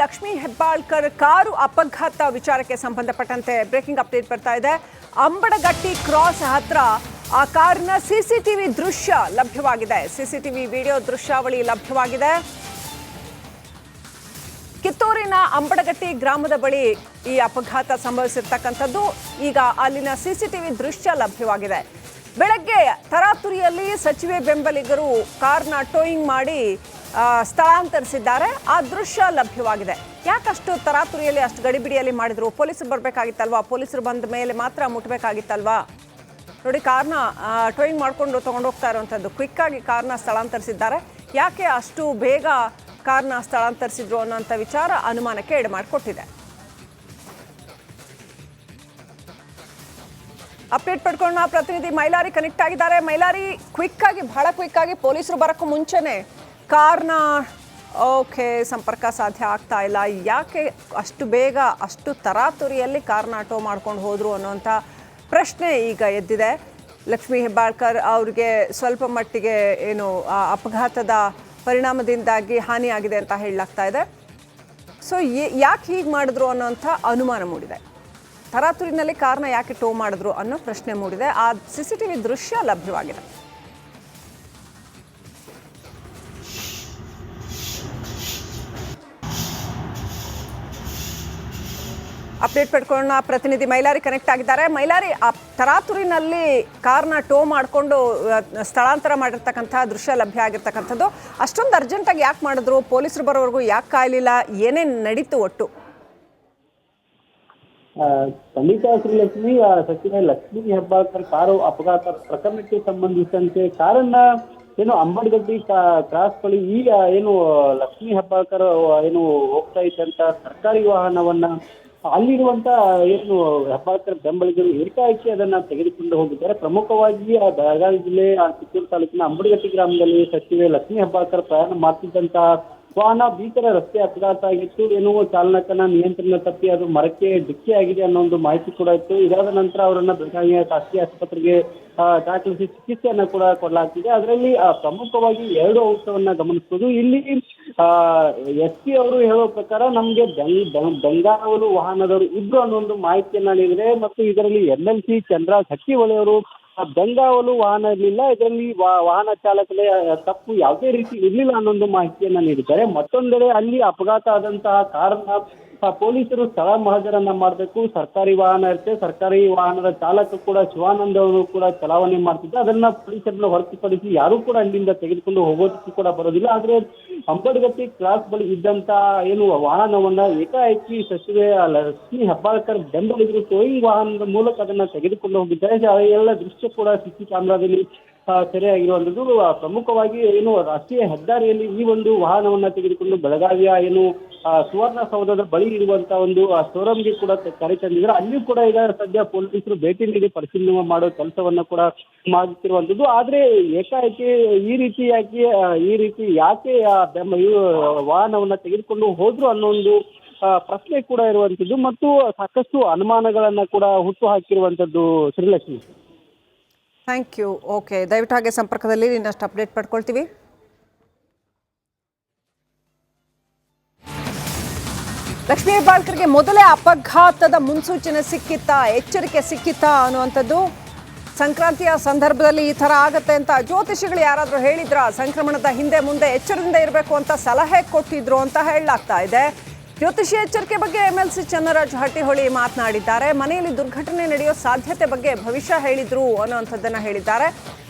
Lakshmi Hebbalkar car ಅಪಘಾತ ವಿಚಾರಕ್ಕೆ ಸಂಬಂಧಪಟ್ಟಂತೆ ಬ್ರೇಕಿಂಗ್ ಅಪ್ಡೇಟ್ ಬರ್ತಾ ಇದೆ. ಅಂಬಡಗಟ್ಟಿ ಕ್ರಾಸ್ ಹತ್ರ ಆ ಕಾರಿನ ಸಿಸಿಟಿವಿ ದೃಶ್ಯ ಲಭ್ಯವಾಗಿದೆ. ಸಿಸಿಟಿವಿ ವಿಡಿಯೋ ದೃಶ್ಯಾವಳಿ ಲಭ್ಯವಾಗಿದೆ. ಕಿತ್ತೂರಿನ ಅಂಬಡಗಟ್ಟಿ ಗ್ರಾಮದ ಬಳಿ ಈ ಅಪಘಾತ ಸಂಭವಿಸಿರ್ತಕ್ಕಂಥದ್ದು. ಈಗ ಅಲ್ಲಿನ ಸಿಸಿಟಿವಿ ದೃಶ್ಯ ಲಭ್ಯವಾಗಿದೆ. ಬೆಳಗ್ಗೆ ತರಾತುರಿಯಲ್ಲಿ ಸಚಿವೆ ಬೆಂಬಲಿಗರು ಕಾರ್ನ ಟೋಯಿಂಗ್ ಮಾಡಿ ಸ್ಥಳಾಂತರಿಸಿದ್ದಾರೆ. ಆ ದೃಶ್ಯ ಲಭ್ಯವಾಗಿದೆ. ಯಾಕಷ್ಟು ತರಾತುರಿಯಲ್ಲಿ ಅಷ್ಟು ಗಡಿಬಿಡಿಯಲ್ಲಿ ಮಾಡಿದ್ರು? ಪೊಲೀಸರು ಬರಬೇಕಾಗಿತ್ತಲ್ವಾ? ಪೊಲೀಸರು ಬಂದ ಮೇಲೆ ಮಾತ್ರ ಮುಟ್ಬೇಕಾಗಿತ್ತಲ್ವಾ? ನೋಡಿ, ಕಾರ್ನ ಟೋಯಿಂಗ್ ಮಾಡಿಕೊಂಡು ತೊಗೊಂಡೋಗ್ತಾ ಇರುವಂಥದ್ದು. ಕ್ವಿಕ್ಕಾಗಿ ಕಾರ್ನ ಸ್ಥಳಾಂತರಿಸಿದ್ದಾರೆ. ಯಾಕೆ ಅಷ್ಟು ಬೇಗ ಕಾರ್ನ ಸ್ಥಳಾಂತರಿಸಿದ್ರು ಅನ್ನೋಂಥ ವಿಚಾರ ಅನುಮಾನಕ್ಕೆ ಎಡೆ ಮಾಡಿಕೊಟ್ಟಿದೆ. ಅಪ್ಡೇಟ್ ಪಡ್ಕೊಂಡು ಪ್ರತಿನಿಧಿ ಮೈಲಾರಿ ಕನೆಕ್ಟ್ ಆಗಿದ್ದಾರೆ. ಮೈಲಾರಿ, ಬಹಳ ಕ್ವಿಕ್ ಆಗಿ ಪೊಲೀಸರು ಬರೋಕ್ಕೂ ಮುಂಚೆನೆ ಕಾರ್ನ ಸಂಪರ್ಕ ಸಾಧ್ಯ ಆಗ್ತಾ ಇಲ್ಲ. ಯಾಕೆ ಅಷ್ಟು ಬೇಗ ಅಷ್ಟು ತರಾತುರಿಯಲ್ಲಿ ಕಾರ್ನ ಟೋ ಮಾಡ್ಕೊಂಡು ಹೋದ್ರು ಅನ್ನೋಂಥ ಪ್ರಶ್ನೆ ಈಗ ಎದ್ದಿದೆ. ಲಕ್ಷ್ಮೀ ಹೆಬ್ಬಾಳ್ಕರ್ ಅವ್ರಿಗೆ ಸ್ವಲ್ಪ ಮಟ್ಟಿಗೆ ಅಪಘಾತದ ಪರಿಣಾಮದಿಂದಾಗಿ ಹಾನಿಯಾಗಿದೆ ಅಂತ ಹೇಳಲಾಗ್ತಾ ಇದೆ. ಸೊ ಯಾಕೆ ಹೀಗೆ ಮಾಡಿದ್ರು ಅನ್ನೋಂಥ ಅನುಮಾನ ಮೂಡಿದೆ. ತರಾತುರಿನಲ್ಲಿ ಕಾರ್ನ ಯಾಕೆ ಟೋ ಮಾಡಿದ್ರು ಅನ್ನೋ ಪ್ರಶ್ನೆ ಮೂಡಿದೆ. ಆ ಸಿಸಿಟಿವಿ ದೃಶ್ಯ ಲಭ್ಯವಾಗಿದೆ. ಅಪ್ಡೇಟ್ ಪಡ್ಕೊಳ್ಳೋಣ. ಪ್ರತಿನಿಧಿ ಮೈಲಾರಿ ಕನೆಕ್ಟ್ ಆಗಿದ್ದಾರೆ. ಮೈಲಾರಿ, ಆ ತರಾತುರಿನಲ್ಲಿ ಕಾರ್ನ ಟೋ ಮಾಡಿಕೊಂಡು ಸ್ಥಳಾಂತರ ಮಾಡಿರ್ತಕ್ಕಂಥ ದೃಶ್ಯ ಲಭ್ಯ ಆಗಿರ್ತಕ್ಕಂಥದ್ದು. ಅಷ್ಟೊಂದು ಅರ್ಜೆಂಟಾಗಿ ಯಾಕೆ ಮಾಡಿದ್ರು? ಪೊಲೀಸರು ಬರೋವರೆಗೂ ಯಾಕೆ ಕಾಯಲಿಲ್ಲ? ಏನೇನು ನಡೀತು ಒಟ್ಟು? ಖಂಡಿತ ಶ್ರೀಲಕ್ಷ್ಮಿ, ಸಚಿವೆ ಲಕ್ಷ್ಮೀ ಹೆಬ್ಬಾಳ್ಕರ್ ಕಾರು ಅಪಘಾತ ಪ್ರಕರಣಕ್ಕೆ ಸಂಬಂಧಿಸಿದಂತೆ ಕಾರನ್ನ ಅಂಬಡಗಟ್ಟಿ ಕ್ರಾಸ್ ಬಳಿ ಈಗ ಲಕ್ಷ್ಮೀ ಹೆಬ್ಬಾಳ್ಕರ್ ಹೋಗ್ತಾ ಇದ್ದಂತ ಸರ್ಕಾರಿ ವಾಹನವನ್ನ ಅಲ್ಲಿರುವಂತ ಹೆಬ್ಬಾಳ್ಕರ್ ಬೆಂಬಲಿಗರು ಏಕಾಏಕಿ ಅದನ್ನ ತೆಗೆದುಕೊಂಡು ಹೋಗಿದ್ದಾರೆ. ಪ್ರಮುಖವಾಗಿ ಬೆಳಗಾವಿ ಜಿಲ್ಲೆ ಕಿತ್ತೂರು ತಾಲೂಕಿನ ಅಂಬಡಗಟ್ಟಿ ಗ್ರಾಮದಲ್ಲಿ ಸಚಿವೆ ಲಕ್ಷ್ಮೀ ಹೆಬ್ಬಾಳ್ಕರ್ ಪ್ರಯಾಣ ಮಾಡ್ತಿದ್ದಂತ ವಾಹನ ಭೀಕರ ರಸ್ತೆ ಅಪಘಾತ ಆಗಿತ್ತು. ಚಾಲಕನ ನಿಯಂತ್ರಣ ತಪ್ಪಿ ಅದು ಮರಕ್ಕೆ ಡಿಕ್ಕಿ ಆಗಿದೆ ಅನ್ನೋ ಒಂದು ಮಾಹಿತಿ ಕೂಡ ಇತ್ತು. ಇದಾದ ನಂತರ ಅವರನ್ನ ಬೆಳಗಾವಿಯ ಖಾಸಗಿ ಆಸ್ಪತ್ರೆಗೆ ದಾಖಲಿಸಿ ಚಿಕಿತ್ಸೆಯನ್ನ ಕೂಡ ಕೊಡಲಾಗ್ತಿದೆ. ಅದರಲ್ಲಿ ಪ್ರಮುಖವಾಗಿ 2 ಅಂಶವನ್ನ ಗಮನಿಸಬಹುದು. ಇಲ್ಲಿ SP ಅವರು ಹೇಳುವ ಪ್ರಕಾರ ನಮ್ಗೆ ಬೆಂಗಾವಲು ವಾಹನದವರು ಇಬ್ರು ಅನ್ನೋ ಒಂದು ಮಾಹಿತಿಯನ್ನ ನೀಡಿದೆ. ಮತ್ತು ಇದರಲ್ಲಿ MLC ಚಂದ್ರರಾಜ್ ಹಟ್ಟಿಹೊಳೆ ಅವರು ಬೆಂಗಾವಲು ವಾಹನ ಇರಲಿಲ್ಲ, ಇದರಲ್ಲಿ ವಾಹನ ಚಾಲಕನೇ ತಪ್ಪು ಯಾವುದೇ ರೀತಿ ಇರಲಿಲ್ಲ ಅನ್ನೊಂದು ಮಾಹಿತಿಯನ್ನ ನೀಡಿದ್ದಾರೆ. ಮತ್ತೊಂದೆಡೆ ಅಲ್ಲಿ ಅಪಘಾತ ಆದಂತಹ ಕಾರಣ ಪೊಲೀಸರು ಸ್ಥಳ ಮಹಜರನ್ನ ಮಾಡಬೇಕು. ಸರ್ಕಾರಿ ವಾಹನ ಇರುತ್ತೆ, ಸರ್ಕಾರಿ ವಾಹನದ ಚಾಲಕ ಕೂಡ ಶಿವಾನಂದ್ ಅವರು ಕೂಡ ಚಲಾವಣೆ ಮಾಡ್ತಿದ್ದ. ಅದನ್ನ ಪೊಲೀಸರನ್ನ ಹೊರತುಪಡಿಸಿ ಯಾರು ಕೂಡ ಅಲ್ಲಿಂದ ತೆಗೆದುಕೊಂಡು ಹೋಗೋದಕ್ಕೂ ಕೂಡ ಬರೋದಿಲ್ಲ. ಆದ್ರೆ ಅಂಬಡಗಟ್ಟಿ ಕ್ರಾಸ್ ಬಳಿ ಇದ್ದಂತ ವಾಹನವನ್ನ ಏಕಾಏಕಿ ಸಚಿವೆ ಲಕ್ಷ್ಮೀ ಹೆಬ್ಬಾಳ್ಕರ್ ಬೆಂಬಲಿಗರು ಟೋಯಿಂಗ್ ವಾಹನದ ಮೂಲಕ ಅದನ್ನ ತೆಗೆದುಕೊಂಡು ಹೋಗಿದ್ದಾರೆ. ಎಲ್ಲ ದೃಶ್ಯ ಕೂಡ CC ಕ್ಯಾಮೆರಾದಲ್ಲಿ ಸೆರೆಯಾಗಿರುವಂಥದ್ದು. ಪ್ರಮುಖವಾಗಿ ರಾಷ್ಟ್ರೀಯ ಹೆದ್ದಾರಿಯಲ್ಲಿ ಈ ಒಂದು ವಾಹನವನ್ನ ತೆಗೆದುಕೊಂಡು ಬೆಳಗಾವಿಯ ಸುವರ್ಣಸೌಧದ ಬಳಿ ಇರುವಂತಹ ಒಂದು ಶೋರೂಮ್ಗೆ ಕೂಡ ಕರೆ ತಂದಿದ್ದಾರೆ. ಅಲ್ಲಿಯೂ ಕೂಡ ಈಗ ಸದ್ಯ ಪೊಲೀಸರು ಭೇಟಿ ನೀಡಿ ಪರಿಶೀಲನೆ ಮಾಡೋ ಕೆಲಸವನ್ನ ಕೂಡ ಮಾಡುತ್ತಿರುವಂಥದ್ದು. ಆದ್ರೆ ಏಕಾಏಕಿ ಈ ರೀತಿ ಯಾಕೆ ವಾಹನವನ್ನ ತೆಗೆದುಕೊಂಡು ಹೋದ್ರು ಅನ್ನೋ ಒಂದು ಪ್ರಶ್ನೆ ಕೂಡ ಇರುವಂಥದ್ದು ಮತ್ತು ಸಾಕಷ್ಟು ಅನುಮಾನಗಳನ್ನ ಕೂಡ ಹುಟ್ಟು ಹಾಕಿರುವಂಥದ್ದು. Srilakshmi, thank you. ದಯವಿಟ್ಟು ಹಾಗೆ ಸಂಪರ್ಕದಲ್ಲಿ ಇನ್ನಷ್ಟು ಅಪ್ಡೇಟ್ ಪಡ್ಕೊಳ್ತೀವಿ. ಲಕ್ಷ್ಮೀ ಹೆಬ್ಬಾಳ್ಕರ್ಗೆ ಮೊದಲೇ ಅಪಘಾತದ ಮುನ್ಸೂಚನೆ ಸಿಕ್ಕಿತ್ತಾ, ಎಚ್ಚರಿಕೆ ಸಿಕ್ಕಿತ್ತಾ ಅನ್ನುವಂಥದ್ದು. ಸಂಕ್ರಾಂತಿಯ ಸಂದರ್ಭದಲ್ಲಿ ಈ ಥರ ಆಗತ್ತೆ ಅಂತ ಜ್ಯೋತಿಷಿಗಳು ಯಾರಾದರೂ ಹೇಳಿದ್ರ? ಸಂಕ್ರಮಣದ ಹಿಂದೆ ಮುಂದೆ ಎಚ್ಚರದಿಂದ ಇರಬೇಕು ಅಂತ ಸಲಹೆ ಕೊಟ್ಟಿದ್ರು ಅಂತ ಹೇಳಲಾಗ್ತಾ ಇದೆ. ಜ್ಯೋತಿಷಿ ಎಚ್ಚರಿಕೆ ಬಗ್ಗೆ MLC ಚಂದ್ರರಾಜ್ ಹಟ್ಟಿಹೊಳಿ ಮಾತನಾಡಿದ್ದಾರೆ. ಮನೆಯಲ್ಲಿ ದುರ್ಘಟನೆ ನಡೆಯೋ ಸಾಧ್ಯತೆ ಬಗ್ಗೆ ಭವಿಷ್ಯ ಹೇಳಿದ್ರು ಅನ್ನೋಂಥದ್ದನ್ನ ಹೇಳಿದ್ದಾರೆ.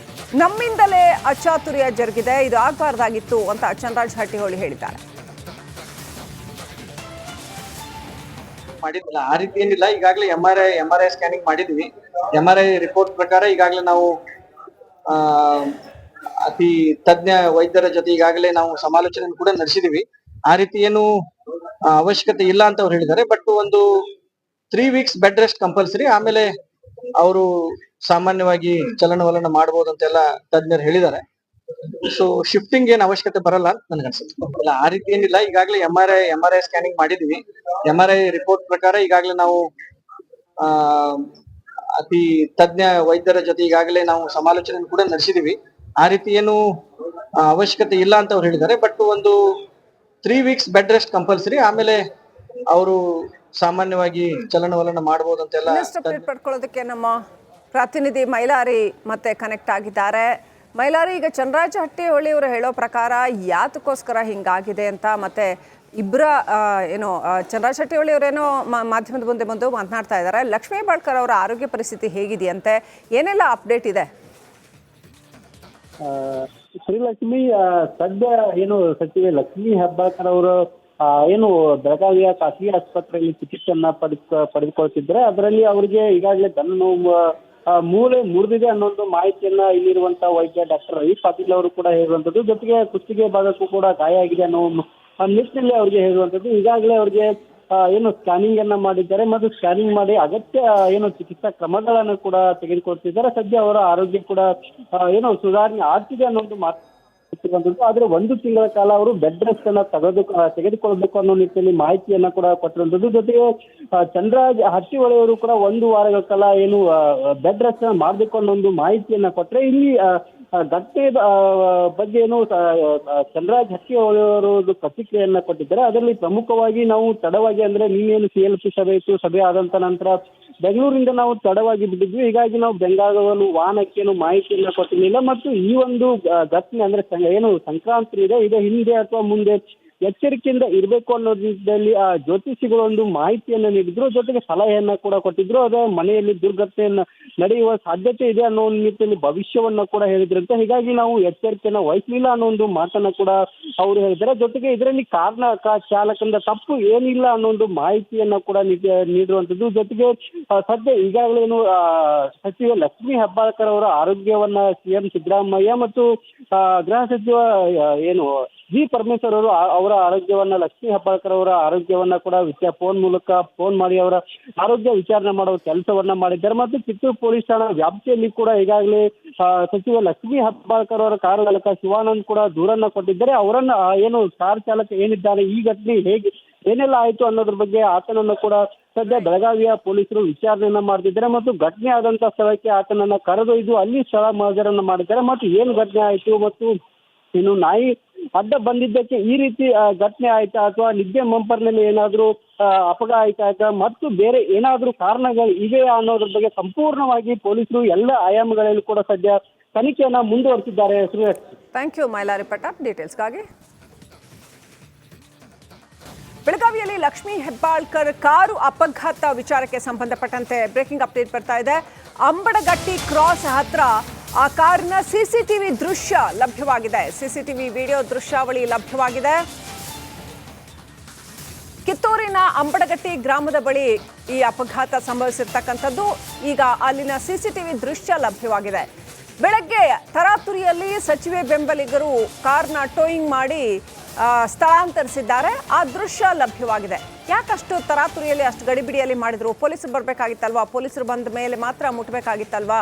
ನಮ್ಮಿಂದಲೇ ಅಚಾತುರ್ಯ ಜರುಗಿದೆ, ಇದು ಆಗಬಾರ್ದಾಗಿತ್ತು ಅಂತ ಚಂದ್ರರಾಜ್ ಹಟ್ಟಿಹೊಳಿ ಹೇಳಿದ್ದಾರೆ. ಮಾಡಿದ್ದಿಲ್ಲ, ಆ ರೀತಿ ಏನಿಲ್ಲ. ಈಗಾಗಲೇ MRI ಸ್ಕ್ಯಾನಿಂಗ್ ಮಾಡಿದ್ವಿ. MRI ರಿಪೋರ್ಟ್ ಪ್ರಕಾರ ಈಗಾಗಲೇ ನಾವು ಅತಿ ತಜ್ಞ ವೈದ್ಯರ ಜೊತೆ ಈಗಾಗಲೇ ನಾವು ಸಮಾಲೋಚನೆ ಕೂಡ ನಡೆಸಿದೀವಿ. ಆ ರೀತಿ ಏನು ಅವಶ್ಯಕತೆ ಇಲ್ಲ ಅಂತ ಅವ್ರು ಹೇಳಿದ್ದಾರೆ. ಬಟ್ ಒಂದು 3 weeks ಬೆಡ್ ರೆಸ್ಟ್ ಕಂಪಲ್ಸರಿ. ಆಮೇಲೆ ಅವರು ಸಾಮಾನ್ಯವಾಗಿ ಚಲನವಲನ ಮಾಡಬಹುದು ಅಂತೆಲ್ಲ ತಜ್ಞರು ಹೇಳಿದ್ದಾರೆ. ಸೊ ಶಿಫ್ಟಿಂಗ್ ಏನ್ ಅವಶ್ಯಕತೆ ಬರಲ್ಲ ಅಂತ ನನ್ಗೆ ಅನ್ಸುತ್ತೆ. ಇಲ್ಲ, ಆ ರೀತಿ ಏನಿಲ್ಲ. ಈಗಾಗಲೇ MRI ಸ್ಕ್ಯಾನಿಂಗ್ ಮಾಡಿದ್ವಿ. MRI ರಿಪೋರ್ಟ್ ಪ್ರಕಾರ ಈಗಾಗಲೇ ನಾವು ಅತಿ ತಜ್ಞ ವೈದ್ಯರ ಜೊತೆ ಈಗಾಗಲೇ ನಾವು ಸಮಾಲೋಚನೆ ಕೂಡ ನಡೆಸಿದೀವಿ. ಆ ರೀತಿ ಏನು ಅವಶ್ಯಕತೆ ಇಲ್ಲ ಅಂತ ಅವ್ರು ಹೇಳಿದ್ದಾರೆ. ಬಟ್ ಒಂದು 3 ವೀಕ್ಸ್ ಬೆಡ್ ರೆಸ್ಟ್ ಕಂಪಲ್ಸರಿ, ಆಮೇಲೆ ಅವರು ಸಾಮಾನ್ಯವಾಗಿ ಚಲನವಲನ ಮಾಡಬಹುದು ಅಂತೆಲ್ಲ. ಇನ್ನಷ್ಟು ಅಪ್ಡೇಟ್ ಪಡ್ಕೊಳ್ಳೋದಕ್ಕೆ ನಮ್ಮ ಪ್ರತಿನಿಧಿ ಮೈಲಾರಿ ಮತ್ತೆ ಕನೆಕ್ಟ್ ಆಗಿದ್ದಾರೆ. ಮೈಲಾರಿ, ಈಗ ಚನ್ನರಾಜ ಹಟ್ಟಿಹೊಳಿ ಅವರು ಹೇಳೋ ಪ್ರಕಾರ ಯಾತಕ್ಕೋಸ್ಕರ ಹಿಂಗಾಗಿದೆ ಅಂತ, ಮತ್ತೆ ಇಬ್ಬರ ಚನ್ನರಾಜ ಹಟ್ಟಿಹೊಳಿ ಅವರೇನೋ ಮಾಧ್ಯಮದ ಮುಂದೆ ಮಾತನಾಡ್ತಾ ಇದ್ದಾರೆ. ಲಕ್ಷ್ಮೀ ಹೆಬ್ಬಾಳ್ಕರ್ ಅವರ ಆರೋಗ್ಯ ಪರಿಸ್ಥಿತಿ ಹೇಗಿದೆಯಂತೆ, ಏನೆಲ್ಲ ಅಪ್ಡೇಟ್ ಇದೆ? ಶ್ರೀಲಕ್ಷ್ಮಿ ಸದ್ಯ ಏನು ಸಚಿವೆ ಲಕ್ಷ್ಮೀ ಹೆಬ್ಬಾಳ್ಕರ್ ಅವರು ಏನು ಬೆಳಗಾವಿಯ ಖಾಸಗಿ ಆಸ್ಪತ್ರೆಯಲ್ಲಿ ಚಿಕಿತ್ಸೆಯನ್ನ ಪಡೆದುಕೊಳ್ತಿದ್ರೆ, ಅದರಲ್ಲಿ ಅವರಿಗೆ ಈಗಾಗಲೇ ಬೆನ್ನು ನೋವು, ಮೂಳೆ ಮುರಿದಿದೆ ಅನ್ನೋ ಮಾಹಿತಿಯನ್ನ ಇಲ್ಲಿರುವಂತಹ ವೈದ್ಯ ಡಾಕ್ಟರ್ ರವಿ ಪಾಟೀಲ್ ಅವರು ಕೂಡ ಹೇಳುವಂಥದ್ದು. ಜೊತೆಗೆ ಕುತ್ತಿಗೆ ಭಾಗಕ್ಕೂ ಕೂಡ ಗಾಯ ಆಗಿದೆ ಅನ್ನೋ ನಿಟ್ಟಿನಲ್ಲಿ ಅವರಿಗೆ ಹೇಳುವಂಥದ್ದು. ಈಗಾಗಲೇ ಅವರಿಗೆ ಏನು ಸ್ಕ್ಯಾನಿಂಗ್ ಅನ್ನ ಮಾಡಿದ್ದಾರೆ ಮತ್ತು ಸ್ಕ್ಯಾನಿಂಗ್ ಮಾಡಿ ಅಗತ್ಯ ಏನು ಚಿಕಿತ್ಸಾ ಕ್ರಮಗಳನ್ನು ಕೂಡ ತೆಗೆದುಕೊಳ್ತಿದ್ದಾರೆ. ಸದ್ಯ ಅವರ ಆರೋಗ್ಯ ಕೂಡ ಏನು ಸುಧಾರಣೆ ಆಗ್ತಿದೆ ಅನ್ನೋದು ಮಾತುವಂಥದ್ದು. ಆದ್ರೆ 1 ತಿಂಗಳ ಕಾಲ ಅವರು ಬೆಡ್ ರೆಸ್ಟ್ ಅನ್ನ ತೆಗೆದುಕೊಳ್ಬೇಕು ಅನ್ನೋ ನಿಟ್ಟಿನಲ್ಲಿ ಮಾಹಿತಿಯನ್ನ ಕೂಡ ಕೊಟ್ಟಿರುವಂಥದ್ದು. ಜೊತೆಗೆ ಚನ್ನರಾಜ್ ಹಟ್ಟಿಹೊಳಿ ಅವರು ಕೂಡ 1 ವಾರಗಳ ಕಾಲ ಏನು ಬೆಡ್ ರೆಸ್ಟ್ ಮಾಡಬೇಕು ಅನ್ನೋ ಒಂದು ಮಾಹಿತಿಯನ್ನ ಕೊಟ್ಟರೆ, ಇಲ್ಲಿ ಘಟನೆ ಬಗ್ಗೆ ಏನು ಚನ್ನರಾಜ್ ಹಟ್ಟಿಹೊಳಿ ಅವರು ಪ್ರತಿಕ್ರಿಯೆಯನ್ನ ಕೊಟ್ಟಿದ್ದಾರೆ. ಅದರಲ್ಲಿ ಪ್ರಮುಖವಾಗಿ ನಾವು ತಡವಾಗಿ, ಅಂದ್ರೆ ನಿನ್ನೇನು CLP ಸಭೆ ಇತ್ತು, ಸಭೆ ಆದಂತ ನಂತರ ಬೆಂಗಳೂರಿಂದ ನಾವು ತಡವಾಗಿ ಬಿಟ್ಟಿದ್ವಿ. ಹೀಗಾಗಿ ನಾವು ಬೆಂಗಾವಲು ವಾಹನಕ್ಕೇನು ಮಾಹಿತಿಯನ್ನ ಕೊಟ್ಟಿರಲಿಲ್ಲ. ಮತ್ತು ಈ ಒಂದು ಘಟನೆ ಅಂದ್ರೆ ಏನು ಸಂಕ್ರಾಂತಿ ಇದೆ, ಇದು ಹಿಂದೆ ಅಥವಾ ಮುಂದೆ ಎಚ್ಚರಿಕೆಯಿಂದ ಇರಬೇಕು ಅನ್ನೋದ್ರಲ್ಲಿ ಜ್ಯೋತಿಷಿಗಳು ಒಂದು ಮಾಹಿತಿಯನ್ನ ನೀಡಿದ್ರು, ಜೊತೆಗೆ ಸಲಹೆಯನ್ನ ಕೂಡ ಕೊಟ್ಟಿದ್ರು. ಅದೇ ಮನೆಯಲ್ಲಿ ದುರ್ಘಟನೆಯನ್ನ ನಡೆಯುವ ಸಾಧ್ಯತೆ ಇದೆ ಅನ್ನೋ ಒಂದು ನಿಟ್ಟಿನಲ್ಲಿ ಭವಿಷ್ಯವನ್ನ ಕೂಡ ಹೇಳಿದ್ರಂತೆ. ಹೀಗಾಗಿ ನಾವು ಎಚ್ಚರಿಕೆಯನ್ನ ವಹಿಸಲಿಲ್ಲ ಅನ್ನೋ ಒಂದು ಮಾತನ್ನ ಕೂಡ ಅವರು ಹೇಳಿದ್ದಾರೆ. ಜೊತೆಗೆ ಇದರಲ್ಲಿ ಚಾಲಕನ ತಪ್ಪು ಏನಿಲ್ಲ ಅನ್ನೋ ಒಂದು ಮಾಹಿತಿಯನ್ನ ಕೂಡ ನೀಡಿರುವಂತದ್ದು. ಜೊತೆಗೆ ಸದ್ಯ ಈಗಾಗಲೇ ಏನು ಸಚಿವ ಲಕ್ಷ್ಮೀ ಹೆಬ್ಬಾಳ್ಕರ್ ಅವರ ಆರೋಗ್ಯವನ್ನ CM ಸಿದ್ದರಾಮಯ್ಯ ಮತ್ತು ಗೃಹ ಸಚಿವ ಏನು ಜಿ ಪರಮೇಶ್ವರ್ ಅವರು ಅವರ ಆರೋಗ್ಯವನ್ನ, ಲಕ್ಷ್ಮೀ ಹೆಬ್ಬಾಳ್ಕರ್ ಅವರ ಆರೋಗ್ಯವನ್ನ ಕೂಡ ಫೋನ್ ಮಾಡಿ ಅವರ ಆರೋಗ್ಯ ವಿಚಾರಣೆ ಮಾಡುವ ಕೆಲಸವನ್ನ ಮಾಡಿದ್ದಾರೆ. ಮತ್ತು ಕಿತ್ತೂರು ಪೊಲೀಸ್ ಠಾಣಾ ವ್ಯಾಪ್ತಿಯಲ್ಲಿ ಕೂಡ ಈಗಾಗಲೇ ಸಚಿವ ಲಕ್ಷ್ಮೀ ಹೆಬ್ಬಾಳ್ಕರ್ ಅವರ ಕಾರು ಚಾಲಕ ಶಿವಾನಂದ್ ಕೂಡ ದೂರನ್ನ ಕೊಟ್ಟಿದ್ದಾರೆ. ಅವರನ್ನ ಏನು ಕಾರ್ ಚಾಲಕ ಏನಿದ್ದಾರೆ, ಈ ಘಟನೆ ಏನೆಲ್ಲ ಆಯ್ತು ಅನ್ನೋದ್ರ ಬಗ್ಗೆ ಆತನನ್ನು ಕೂಡ ಸದ್ಯ ಬೆಳಗಾವಿಯ ಪೊಲೀಸರು ವಿಚಾರಣೆಯನ್ನ ಮಾಡ್ತಿದ್ದಾರೆ. ಮತ್ತು ಘಟನೆ ಆದಂತ ಸ್ಥಳಕ್ಕೆ ಆತನನ್ನ ಕರೆದೊಯ್ದು ಅಲ್ಲಿ ಸ್ಥಳ ಮಹಜರನ್ನ ಮಾಡಿದ್ದಾರೆ. ಮತ್ತು ಏನು ಘಟನೆ ಆಯ್ತು ಮತ್ತು ಇನ್ನು ನಾಯಿ ಅಡ್ಡ ಬಂದಿದ್ದಕ್ಕೆ ಈ ರೀತಿ ಘಟನೆ ಆಯ್ತಾ, ಅಥವಾ ನಿದ್ದೆ ಮಂಪರ್ನಲ್ಲಿ ಏನಾದರೂ ಅಪಘಾತ ಆಯ್ತಾ, ಮತ್ತು ಬೇರೆ ಏನಾದರೂ ಕಾರಣಗಳು ಇವೆಯಾ ಅನ್ನೋದ್ರ ಬಗ್ಗೆ ಸಂಪೂರ್ಣವಾಗಿ ಪೊಲೀಸರು ಎಲ್ಲ ಆಯಾಮಗಳಲ್ಲಿ ಕೂಡ ಸದ್ಯ ತನಿಖೆಯನ್ನ ಮುಂದುವರಿಸಿದ್ದಾರೆ. ಥ್ಯಾಂಕ್ ಯು ಮೈಲಾರಿ ಪಟಾಪ್ ಡೀಟೇಲ್ಸ್ಗಾಗಿ. ಬೆಳಗಾವಿಯಲ್ಲಿ ಲಕ್ಷ್ಮೀ ಹೆಬ್ಬಾಳ್ಕರ್ ಕಾರು ಅಪಘಾತ ವಿಚಾರಕ್ಕೆ ಸಂಬಂಧಪಟ್ಟಂತೆ ಬ್ರೇಕಿಂಗ್ ಅಪ್ಡೇಟ್ ಬರ್ತಾ ಇದೆ. ಅಂಬಡಗಟ್ಟಿ ಕ್ರಾಸ್ ಹತ್ರ ಆ ಕಾರಿನ CCTV ದೃಶ್ಯ ಲಭ್ಯವಾಗಿದೆ. CCTV ವಿಡಿಯೋ ದೃಶ್ಯಾವಳಿ ಲಭ್ಯವಾಗಿದೆ. ಕಿತ್ತೂರಿನ ಅಂಬಡಗಟ್ಟಿ ಗ್ರಾಮದ ಬಳಿ ಈ ಅಪಘಾತ ಸಂಭವಿಸಿರ್ತಕ್ಕಂಥದ್ದು. ಈಗ ಅಲ್ಲಿನ CCTV ದೃಶ್ಯ ಲಭ್ಯವಾಗಿದೆ. ಬೆಳಗ್ಗೆ ತರಾತುರಿಯಲ್ಲಿ ಸಚಿವೆ ಬೆಂಬಲಿಗರು ಕಾರ್ನ ಟೋಯಿಂಗ್ ಮಾಡಿ ಸ್ಥಳಾಂತರಿಸಿದ್ದಾರೆ. ಆ ದೃಶ್ಯ ಲಭ್ಯವಾಗಿದೆ. ಯಾಕಷ್ಟು ತರಾತುರಿಯಲ್ಲಿ, ಅಷ್ಟು ಗಡಿಬಿಡಿಯಲ್ಲಿ ಮಾಡಿದ್ರು? ಪೊಲೀಸರು ಬರಬೇಕಾಗಿತ್ತಲ್ವಾ? ಪೊಲೀಸರು ಬಂದ ಮೇಲೆ ಮಾತ್ರ ಮುಟ್ಬೇಕಾಗಿತ್ತಲ್ವಾ?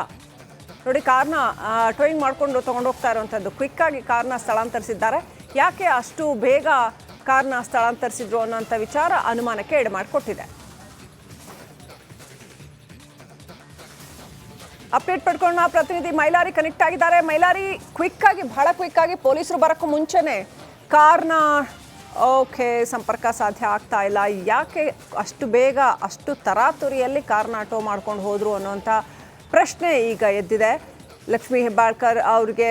ನೋಡಿ, ಕಾರ್ನ ಟೋಯಿಂಗ್ ಮಾಡಿಕೊಂಡು ತೊಗೊಂಡೋಗ್ತಾ ಇರುವಂಥದ್ದು. ಕ್ವಿಕ್ಕಾಗಿ ಕಾರ್ನ ಸ್ಥಳಾಂತರಿಸಿದ್ದಾರೆ. ಯಾಕೆ ಅಷ್ಟು ಬೇಗ ಕಾರ್ನ ಸ್ಥಳಾಂತರಿಸಿದ್ರು ಅನ್ನೋಂಥ ವಿಚಾರ ಅನುಮಾನಕ್ಕೆ ಎಡೆ ಮಾಡಿಕೊಟ್ಟಿದೆ. ಅಪ್ಡೇಟ್ ಪಡ್ಕೊಂಡು ಪ್ರತಿನಿಧಿ ಮೈಲಾರಿ ಕನೆಕ್ಟ್ ಆಗಿದ್ದಾರೆ. ಮೈಲಾರಿ, ಬಹಳ ಕ್ವಿಕ್ಕಾಗಿ ಪೊಲೀಸರು ಬರೋಕ್ಕೂ ಮುಂಚೆನೆ ಕಾರ್ನ ಸಂಪರ್ಕ ಸಾಧ್ಯ ಆಗ್ತಾ ಇಲ್ಲ. ಯಾಕೆ ಅಷ್ಟು ಬೇಗ, ಅಷ್ಟು ತರಾತುರಿಯಲ್ಲಿ ಕಾರ್ನ ಟೋ ಮಾಡ್ಕೊಂಡು ಹೋದ್ರು ಅನ್ನೋಂಥ ಪ್ರಶ್ನೆ ಈಗ ಎದ್ದಿದೆ. ಲಕ್ಷ್ಮೀ ಹೆಬ್ಬಾಳ್ಕರ್ ಅವ್ರಿಗೆ